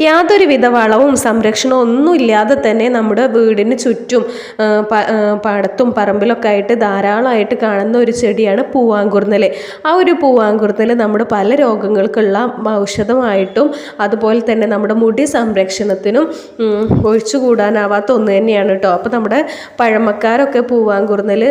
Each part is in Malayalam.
യാതൊരുവിധ വളവും സംരക്ഷണവും ഒന്നുമില്ലാതെ തന്നെ നമ്മുടെ വീടിന് ചുറ്റും പാടത്തും പറമ്പിലൊക്കെ ആയിട്ട് ധാരാളമായിട്ട് കാണുന്ന ഒരു ചെടിയാണ് പൂവാങ്കുറുന്നൽ. ആ ഒരു പൂവാങ്കുറുന്നൽ നമ്മുടെ പല രോഗങ്ങൾക്കുള്ള ഔഷധമായിട്ടും അതുപോലെ തന്നെ നമ്മുടെ മുടി സംരക്ഷണത്തിനും ഒഴിച്ചുകൂടാനാവാത്ത ഒന്ന് തന്നെയാണ് കേട്ടോ. അപ്പോൾ നമ്മുടെ പഴമക്കാരൊക്കെ പൂവാങ്കുറുന്നൽ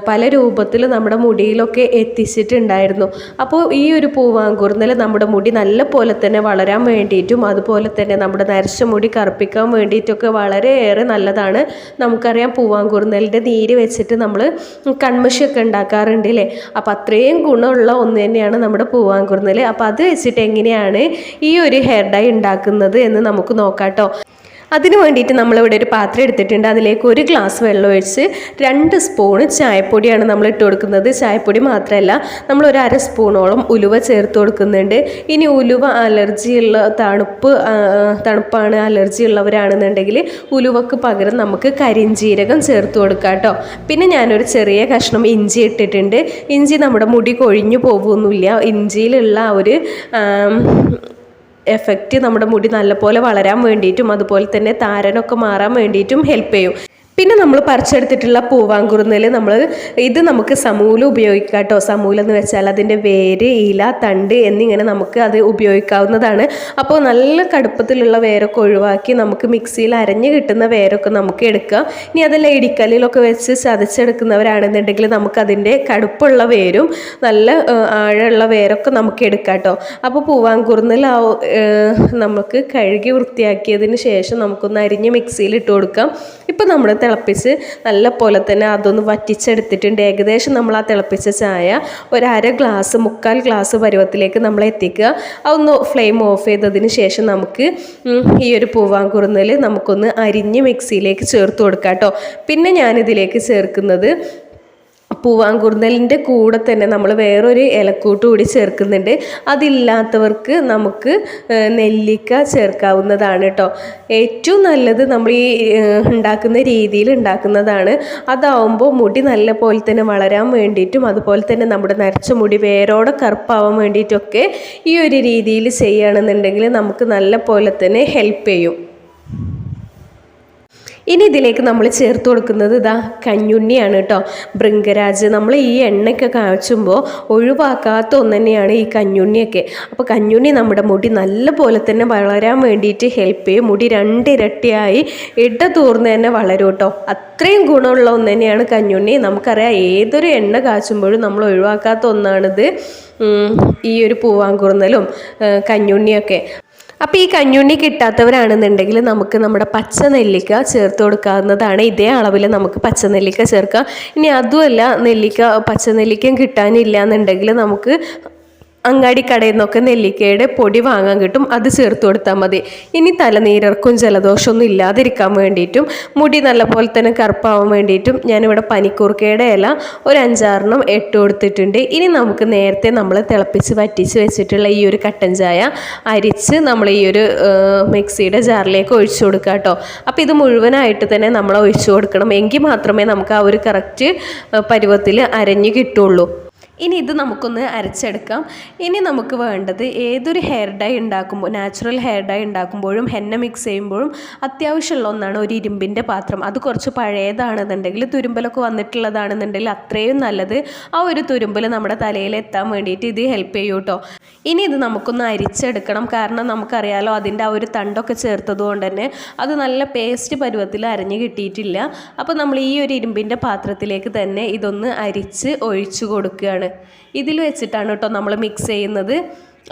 പല രൂപത്തിൽ നമ്മുടെ മുടിയിലൊക്കെ എത്തിച്ചിട്ടുണ്ടായിരുന്നു. അപ്പോൾ ഈ ഒരു പൂവാങ്കുറുന്നൽ നമ്മുടെ മുടി നല്ല പോലെ തന്നെ വളരാൻ വേണ്ടിയിട്ടും അതുപോലെ തന്നെ നമ്മുടെ നരച്ച മുടി കറുപ്പിക്കാൻ വേണ്ടിയിട്ടൊക്കെ വളരെയേറെ നല്ലതാണ്. നമുക്കറിയാം പൂവാങ്കുറുന്നലിൻ്റെ നീര് വെച്ചിട്ട് നമ്മൾ കൺമഷിയൊക്കെ ഉണ്ടാക്കാറുണ്ട് അല്ലേ. അപ്പോൾ അത്രയും ഗുണമുള്ള ഒന്ന് തന്നെയാണ് നമ്മുടെ പൂവാങ്കുറുന്നൽ. അപ്പോൾ അത് വെച്ചിട്ട് എങ്ങനെയാണ് ഈ ഒരു ഹെയർ ഡൈ ഉണ്ടാക്കുന്നത് എന്ന് നമുക്ക് നോക്കാം കേട്ടോ. അതിന് വേണ്ടിയിട്ട് നമ്മളിവിടെ ഒരു പാത്രം എടുത്തിട്ടുണ്ട്. അതിലേക്ക് 1 ഗ്ലാസ് വെള്ളം ഒഴിച്ച് 2 സ്പൂണ് ചായപ്പൊടിയാണ് നമ്മൾ ഇട്ട് കൊടുക്കുന്നത്. ചായപ്പൊടി മാത്രമല്ല, നമ്മൾ ഒരു 1/2 സ്പൂണോളം ഉലുവ ചേർത്ത് കൊടുക്കുന്നുണ്ട്. ഇനി ഉലുവ അലർജിയുള്ള തണുപ്പാണ് അലർജി ഉള്ളവരാണെന്നുണ്ടെങ്കിൽ ഉലുവക്ക് പകരം നമുക്ക് കരിഞ്ജീരകം ചേർത്ത് കൊടുക്കാം കേട്ടോ. പിന്നെ ഞാനൊരു ചെറിയ കഷ്ണം ഇഞ്ചി ഇട്ടിട്ടുണ്ട്. ഇഞ്ചി നമ്മുടെ മുടി കൊഴിഞ്ഞു പോകുന്നില്ല. ഇഞ്ചിയിലുള്ള ഒരു എഫക്റ്റ് നമ്മുടെ മുടി നല്ലപോലെ വളരാൻ വേണ്ടിയിട്ടും അതുപോലെ തന്നെ താരനൊക്കെ മാറാൻ വേണ്ടിയിട്ടും ഹെൽപ്പ് ചെയ്യും. പിന്നെ നമ്മൾ പറിച്ചെടുത്തിട്ടുള്ള പൂവാങ്കുറുന്നൽ നമുക്ക് സമൂലം ഉപയോഗിക്കാം കേട്ടോ. സമൂലം എന്ന് വെച്ചാൽ അതിൻ്റെ വേര്, ഇല, തണ്ട് എന്നിങ്ങനെ നമുക്ക് അത് ഉപയോഗിക്കാവുന്നതാണ്. അപ്പോൾ നല്ല കടുപ്പത്തിലുള്ള വേരൊക്കെ ഒഴിവാക്കി നമുക്ക് മിക്സിയിൽ അരഞ്ഞ് കിട്ടുന്ന വേരൊക്കെ നമുക്ക് എടുക്കാം. ഇനി അതെല്ലാം ഇടിക്കല്ലിലൊക്കെ വെച്ച് ചതച്ചെടുക്കുന്നവരാണെന്നുണ്ടെങ്കിൽ നമുക്കതിൻ്റെ കടുപ്പുള്ള വേരും നല്ല ആഴമുള്ള വേരൊക്കെ നമുക്ക് എടുക്കാം കേട്ടോ. അപ്പോൾ പൂവാങ്കുറുന്നൽ നമുക്ക് കഴുകി വൃത്തിയാക്കിയതിന് ശേഷം നമുക്കൊന്ന് അരിഞ്ഞ് മിക്സിയിൽ ഇട്ട് കൊടുക്കാം. ഇപ്പോൾ നമ്മൾ തിളപ്പിച്ച് നല്ല പോലെ തന്നെ അതൊന്ന് വറ്റിച്ചെടുത്തിട്ടുണ്ട്. ഏകദേശം നമ്മൾ ആ തിളപ്പിച്ച ചായ ഒരു 1/2 ഗ്ലാസ് പരുവത്തിലേക്ക് നമ്മൾ എത്തിക്കുക. അതൊന്ന് ഫ്ലെയിം ഓഫ് ചെയ്തതിന് ശേഷം നമുക്ക് ഈ ഒരു പൂവാങ്കുറുന്നൽ നമുക്കൊന്ന് അരിഞ്ഞ് മിക്സിയിലേക്ക് ചേർത്ത് കൊടുക്കാം കേട്ടോ. പിന്നെ ഞാനിതിലേക്ക് ചേർക്കുന്നത് പൂവാങ്കുറുന്നലിൻ്റെ കൂടെ തന്നെ നമ്മൾ വേറൊരു ഇലക്കൂട്ട് കൂടി ചേർക്കുന്നുണ്ട്. അതില്ലാത്തവർക്ക് നമുക്ക് നെല്ലിക്ക ചേർക്കാവുന്നതാണ് കേട്ടോ. ഏറ്റവും നല്ലത് നമ്മൾ ഈ ഉണ്ടാക്കുന്ന രീതിയിൽ ഉണ്ടാക്കുന്നതാണ്. അതാവുമ്പോൾ മുടി നല്ല പോലെ തന്നെ വളരാൻ വേണ്ടിയിട്ടും അതുപോലെ തന്നെ നമ്മുടെ നരച്ച മുടി വേരോടെ കറുപ്പാവാൻ വേണ്ടിയിട്ടൊക്കെ ഈ ഒരു രീതിയിൽ ചെയ്യുകയാണെന്നുണ്ടെങ്കിൽ നമുക്ക് നല്ല പോലെ തന്നെ ഹെൽപ്പ് ചെയ്യും. ഇനി ഇതിലേക്ക് നമ്മൾ ചേർത്ത് കൊടുക്കുന്നത് കഞ്ഞുണ്ണിയാണ് കേട്ടോ. ഭൃംഗരാജ് നമ്മൾ ഈ എണ്ണയൊക്കെ കാച്ചുമ്പോൾ ഒഴിവാക്കാത്ത ഒന്ന് തന്നെയാണ് ഈ കഞ്ഞുണ്ണിയൊക്കെ. അപ്പോൾ കഞ്ഞുണ്ണി നമ്മുടെ മുടി നല്ല പോലെ തന്നെ വളരാൻ വേണ്ടിയിട്ട് ഹെൽപ്പ് ചെയ്യും. മുടി 2 ഇരട്ടിയായി ഇടതൂർന്ന് തന്നെ വളരും കേട്ടോ. അത്രയും ഗുണമുള്ള ഒന്ന് തന്നെയാണ് കഞ്ഞുണ്ണി. നമുക്കറിയാം ഏതൊരു എണ്ണ കാച്ചുമ്പോഴും നമ്മൾ ഒഴിവാക്കാത്ത ഒന്നാണിത് ഈ ഒരു പൂവാങ്കുറുന്നലും കഞ്ഞുണ്ണിയൊക്കെ. അപ്പോൾ ഈ കഞ്ഞുണ്ണി കിട്ടാത്തവരാണെന്നുണ്ടെങ്കിൽ നമുക്ക് നമ്മുടെ പച്ച നെല്ലിക്ക ചേർത്ത് കൊടുക്കാവുന്നതാണ്. ഇതേ അളവിൽ നമുക്ക് പച്ച നെല്ലിക്ക ചേർക്കാം. ഇനി അതുമല്ല പച്ച നെല്ലിക്കയും കിട്ടാനില്ല എന്നുണ്ടെങ്കിൽ നമുക്ക് അങ്ങാടിക്കടയിൽ നിന്നൊക്കെ നെല്ലിക്കയുടെ പൊടി വാങ്ങാൻ കിട്ടും. അത് ചേർത്ത് കൊടുത്താൽ മതി. ഇനി തലനീരർക്കും ജലദോഷമൊന്നും ഇല്ലാതിരിക്കാൻ വേണ്ടിയിട്ടും മുടി നല്ലപോലെ തന്നെ കറുപ്പാവാൻ വേണ്ടിയിട്ടും ഞാനിവിടെ പനിക്കൂർക്കയുടെ ഇല ഒരു 5-6 ഇട്ട് കൊടുത്തിട്ടുണ്ട്. ഇനി നമുക്ക് നേരത്തെ നമ്മൾ തിളപ്പിച്ച് വറ്റിച്ച് വെച്ചിട്ടുള്ള ഈ ഒരു കട്ടൻ ചായ അരിച്ച് നമ്മൾ ഈ ഒരു മിക്സിയുടെ ജാറിലേക്ക് ഒഴിച്ചു കൊടുക്കുക കേട്ടോ. അപ്പോൾ ഇത് മുഴുവനായിട്ട് തന്നെ നമ്മൾ ഒഴിച്ചു കൊടുക്കണം. എങ്കിൽ മാത്രമേ നമുക്ക് ആ ഒരു കറക്റ്റ് പരുവത്തിൽ അരഞ്ഞ് കിട്ടുള്ളൂ. ഇനി ഇത് നമുക്കൊന്ന് അരച്ചെടുക്കാം. ഇനി നമുക്ക് വേണ്ടത് ഏതൊരു ഹെയർ ഡൈ ഉണ്ടാക്കുമ്പോൾ, നാച്ചുറൽ ഹെയർ ഡൈ ഉണ്ടാക്കുമ്പോഴും ഹെന്ന മിക്സ് ചെയ്യുമ്പോഴും അത്യാവശ്യമുള്ള ഒന്നാണ് ഒരു ഇരുമ്പിൻ്റെ പാത്രം. അത് കുറച്ച് പഴയതാണെന്നുണ്ടെങ്കിൽ, തുരുമ്പലൊക്കെ വന്നിട്ടുള്ളതാണെന്നുണ്ടെങ്കിൽ അത്രയും നല്ലത്. ആ ഒരു തുരുമ്പൽ നമ്മുടെ തലയിൽ എത്താൻ വേണ്ടിയിട്ട് ഇത് ഹെൽപ്പ് ചെയ്യും കേട്ടോ. ഇനി ഇത് നമുക്കൊന്ന് അരിച്ചെടുക്കണം. കാരണം നമുക്കറിയാലോ അതിൻ്റെ ആ ഒരു തണ്ടൊക്കെ ചേർത്തത് കൊണ്ട് തന്നെ അത് നല്ല പേസ്റ്റ് പരുവത്തിൽ അരഞ്ഞ് കിട്ടിയിട്ടില്ല. അപ്പോൾ നമ്മൾ ഈ ഒരു ഇരുമ്പിൻ്റെ പാത്രത്തിലേക്ക് തന്നെ ഇതൊന്ന് അരിച്ച് ഒഴിച്ചു കൊടുക്കുകയാണ്. ഇതിൽ വെച്ചിട്ടാണ് കേട്ടോ നമ്മൾ മിക്സ് ചെയ്യുന്നത്.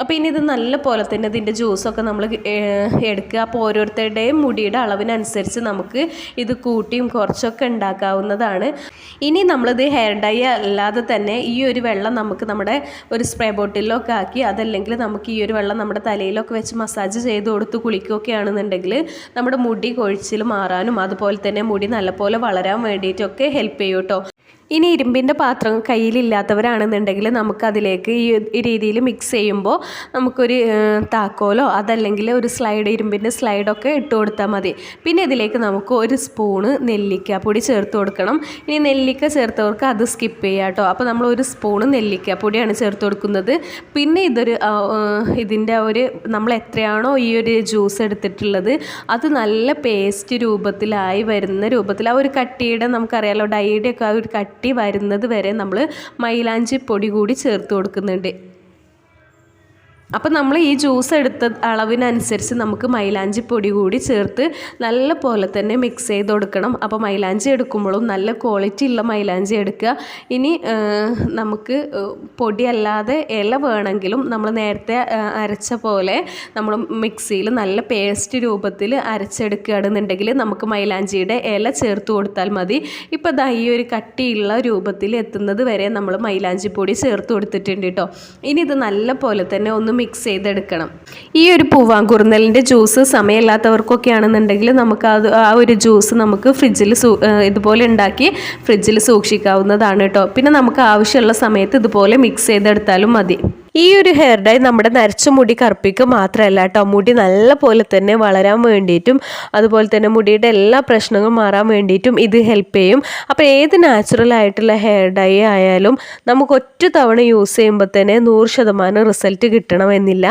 അപ്പോൾ ഇനി ഇത് നല്ല പോലെ തന്നെ ഇതിൻ്റെ ജ്യൂസൊക്കെ നമ്മൾ എടുക്കുക. അപ്പോൾ ഓരോരുത്തരുടെയും മുടിയുടെ അളവിനനുസരിച്ച് നമുക്ക് ഇത് കൂട്ടിയും കുറച്ചൊക്കെ ഉണ്ടാക്കാവുന്നതാണ്. ഇനി നമ്മളിത് ഹെയർ ഡൈ അല്ലാതെ തന്നെ ഈ ഒരു വെള്ളം നമുക്ക് നമ്മുടെ ഒരു സ്പ്രേ ബോട്ടിലൊക്കെ ആക്കി, അതല്ലെങ്കിൽ നമുക്ക് ഈ ഒരു വെള്ളം നമ്മുടെ തലയിലൊക്കെ വെച്ച് മസാജ് ചെയ്ത് കൊടുത്ത് കുളിക്കുകയൊക്കെ ആണെന്നുണ്ടെങ്കിൽ നമ്മുടെ മുടി കൊഴിച്ചിൽ മാറാനും അതുപോലെ തന്നെ മുടി നല്ലപോലെ വളരാൻ വേണ്ടിയിട്ടൊക്കെ ഹെൽപ്പ് ചെയ്യും കേട്ടോ. ഇനി ഇരുമ്പിൻ്റെ പാത്രം കയ്യിലില്ലാത്തവരാണെന്നുണ്ടെങ്കിൽ നമുക്കതിലേക്ക് ഈ രീതിയിൽ മിക്സ് ചെയ്യുമ്പോൾ നമുക്കൊരു താക്കോലോ അതല്ലെങ്കിൽ ഒരു ഇരുമ്പിൻ്റെ സ്ലൈഡൊക്കെ ഇട്ട് കൊടുത്താൽ മതി. പിന്നെ ഇതിലേക്ക് നമുക്ക് ഒരു സ്പൂണ് നെല്ലിക്കാപ്പൊടി ചേർത്ത് കൊടുക്കണം. ഇനി നെല്ലിക്ക ചേർത്തവർക്ക് അത് സ്കിപ്പ് ചെയ്യാം കേട്ടോ. അപ്പോൾ നമ്മൾ ഒരു സ്പൂണ് നെല്ലിക്കാപ്പൊടിയാണ് ചേർത്ത് കൊടുക്കുന്നത്. പിന്നെ ഇതിൻ്റെ നമ്മൾ എത്രയാണോ ഈ ഒരു ജ്യൂസ് എടുത്തിട്ടുള്ളത് അത് നല്ല പേസ്റ്റ് രൂപത്തിലായി വരുന്ന രൂപത്തിൽ ആ ഒരു കട്ടിയുടെ നമുക്കറിയാലോ ഡൈയുടെ ഒക്കെ ആ ഒരു കട്ടി വരുന്നത് വരെ നമ്മൾ മൈലാഞ്ചി പൊടി കൂടി ചേർത്ത് കൊടുക്കുന്നുണ്ട്. അപ്പോൾ നമ്മൾ ഈ ജ്യൂസ് എടുത്ത അളവിനനുസരിച്ച് നമുക്ക് മൈലാഞ്ചി പൊടി കൂടി ചേർത്ത് നല്ല പോലെ തന്നെ മിക്സ് ചെയ്ത് കൊടുക്കണം. അപ്പോൾ മൈലാഞ്ചി എടുക്കുമ്പോഴും നല്ല ക്വാളിറ്റി ഉള്ള മൈലാഞ്ചി എടുക്കുക. ഇനി നമുക്ക് പൊടിയല്ലാതെ ഇല വേണമെങ്കിലും നമ്മൾ നേരത്തെ അരച്ച പോലെ നമ്മൾ മിക്സിയിൽ നല്ല പേസ്റ്റ് രൂപത്തിൽ അരച്ചെടുക്കുകയാണെന്നുണ്ടെങ്കിൽ നമുക്ക് മൈലാഞ്ചിയുടെ ഇല ചേർത്ത് കൊടുത്താൽ മതി. ഇപ്പോൾ ദാ ഈ ഒരു കട്ടിയുള്ള രൂപത്തിൽ എത്തുന്നത് വരെ നമ്മൾ മൈലാഞ്ചി പൊടി ചേർത്ത് കൊടുത്തിട്ടുണ്ട് കേട്ടോ. ഇനി ഇത് നല്ല പോലെ തന്നെ ഒന്ന് മിക്സ് ചെയ്തെടുക്കണം. ഈ ഒരു പൂവാങ്കുറുന്നലിൻ്റെ ജ്യൂസ് സമയമില്ലാത്തവർക്കൊക്കെ ആണെന്നുണ്ടെങ്കിൽ നമുക്ക് ആ ഒരു ജ്യൂസ് നമുക്ക് ഫ്രിഡ്ജിൽ ഇതുപോലെ ഉണ്ടാക്കി ഫ്രിഡ്ജിൽ സൂക്ഷിക്കാവുന്നതാണ് കേട്ടോ. പിന്നെ നമുക്ക് ആവശ്യമുള്ള സമയത്ത് ഇതുപോലെ മിക്സ് ചെയ്തെടുത്താലും മതി. ഈ ഒരു ഹെയർ ഡൈ നമ്മുടെ നരച്ച മുടി കറുപ്പിക്ക് മാത്രമല്ല കേട്ടോ, മുടി നല്ല പോലെ തന്നെ വളരാൻ വേണ്ടിയിട്ടും അതുപോലെ തന്നെ മുടിയുടെ എല്ലാ പ്രശ്നങ്ങളും മാറാൻ വേണ്ടിയിട്ടും ഇത് ഹെൽപ്പ് ചെയ്യും. അപ്പോൾ ഏത് നാച്ചുറൽ ആയിട്ടുള്ള ഹെയർ ഡൈ ആയാലും നമുക്ക് ഒറ്റ തവണ യൂസ് ചെയ്യുമ്പോൾ തന്നെ 100% റിസൾട്ട് കിട്ടണമെന്നില്ല.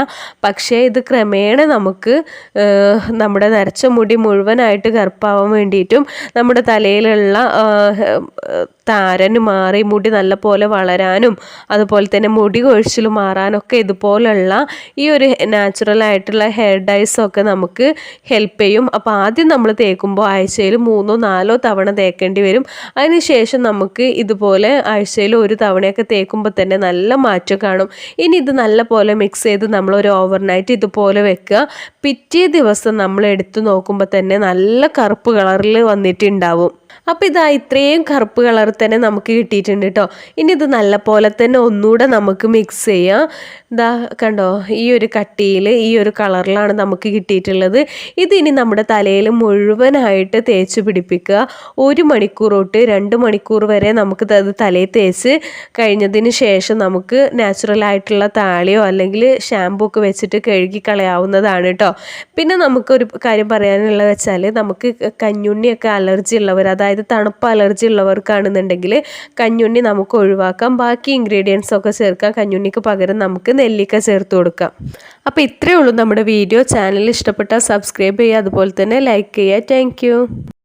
പക്ഷേ ഇത് ക്രമേണ നമുക്ക് നമ്മുടെ നരച്ച മുടി മുഴുവനായിട്ട് കറുപ്പാവാൻ വേണ്ടിയിട്ടും നമ്മുടെ തലയിലുള്ള താരന് മാറി മുടി നല്ല പോലെ വളരാനും അതുപോലെ തന്നെ മുടി കൊഴിച്ചിൽ മാറാനൊക്കെ ഇതുപോലുള്ള ഈ ഒരു നാച്ചുറൽ ആയിട്ടുള്ള ഹെയർ ഡൈസൊക്കെ നമുക്ക് ഹെൽപ്പ് ചെയ്യും. അപ്പോൾ ആദ്യം നമ്മൾ തേക്കുമ്പോൾ ആഴ്ചയിൽ 3-4 തവണ തേക്കേണ്ടി വരും. അതിനുശേഷം നമുക്ക് ഇതുപോലെ ആഴ്ചയിൽ 1 തവണയൊക്കെ തേക്കുമ്പോൾ തന്നെ നല്ല മാറ്റം കാണും. ഇനി ഇത് നല്ല പോലെ മിക്സ് ചെയ്ത് നമ്മളൊരു ഓവർനൈറ്റ് ഇതുപോലെ വെക്കുക. പിറ്റേ ദിവസം നമ്മൾ എടുത്തു നോക്കുമ്പോൾ തന്നെ നല്ല കറുപ്പ് കളറിൽ വന്നിട്ടുണ്ടാവും. അപ്പോൾ ഇതാ ഇത്രയും കറുപ്പ് കളർ തന്നെ നമുക്ക് കിട്ടിയിട്ടുണ്ട് കേട്ടോ. ഇനി ഇത് നല്ല പോലെ തന്നെ ഒന്നുകൂടെ നമുക്ക് മിക്സ് ചെയ്യാം. ഇതാ കണ്ടോ, ഈ ഒരു കട്ടിയിൽ ഈ ഒരു കളറിലാണ് നമുക്ക് കിട്ടിയിട്ടുള്ളത്. ഇതിനി നമ്മുടെ തലയിൽ മുഴുവനായിട്ട് തേച്ച് പിടിപ്പിക്കുക. 1 മണിക്കൂർ തൊട്ട് 2 മണിക്കൂർ വരെ നമുക്ക് അത് തലയിൽ തേച്ച് കഴിഞ്ഞതിന് ശേഷം നമുക്ക് നാച്ചുറൽ ആയിട്ടുള്ള താളിയോ അല്ലെങ്കിൽ ഷാമ്പൂ ഒക്കെ വെച്ചിട്ട് കഴുകി കളയാവുന്നതാണ് കേട്ടോ. പിന്നെ നമുക്കൊരു കാര്യം പറയാനുള്ളത് വെച്ചാൽ നമുക്ക് കഞ്ഞുണ്ണിയൊക്കെ അലർജി ഉള്ളവർ, അതായത് തണുപ്പ് അലർജി ഉള്ളവർക്കാണെന്നുണ്ടെങ്കിൽ കഞ്ഞുണ്ണി നമുക്ക് ഒഴിവാക്കാം. ബാക്കി ഇൻഗ്രീഡിയൻസ് ഒക്കെ ചേർക്കാം. കഞ്ഞുണ്ണിക്ക് പകരം നമുക്ക് നെല്ലിക്ക ചേർത്ത് കൊടുക്കാം. അപ്പോൾ ഇത്രയേ ഉള്ളൂ നമ്മുടെ വീഡിയോ. ചാനൽ ഇഷ്ടപ്പെട്ടാൽ സബ്സ്ക്രൈബ് ചെയ്യുക, അതുപോലെ തന്നെ ലൈക്ക് ചെയ്യുക. താങ്ക്